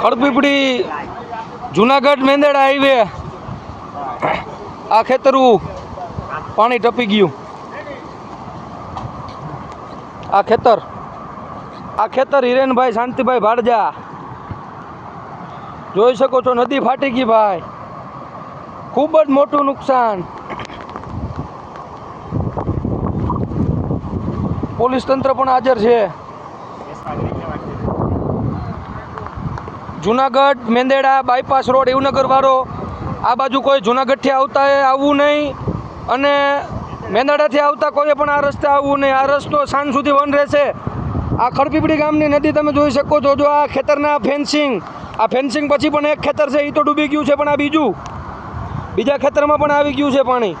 ખડપીપળી Junagadh Mendarda highway આ ખેતરું પાણી ટપી ગયું. આ ખેતર હિરેનભાઈ શાંતિભાઈ ભાડજા જોઈ શકો છો. નદી ફાટી ગઈ ભાઈ, ખૂબ જ મોટું નુકસાન. પોલીસ તંત્ર પણ હાજર છે. જુનાગઢ મેંદેડા બાયપાસ રોડ એવું વાળો આ બાજુ કોઈ જુનાગઢથી આવતા આવવું નહીં અને મેંદાડાથી આવતા કોઈએ પણ આ રસ્તે આવવું નહીં. આ રસ્તો સાંજ સુધી બંધ રહેશે. આ ખડપીપળી ગામની નદી તમે જોઈ શકો છો. જો આ ખેતરના ફેન્સિંગ, આ ફેન્સિંગ પછી પણ એક ખેતર છે એ તો ડૂબી ગયું છે, પણ આ બીજા ખેતરમાં પણ આવી ગયું છે પાણી.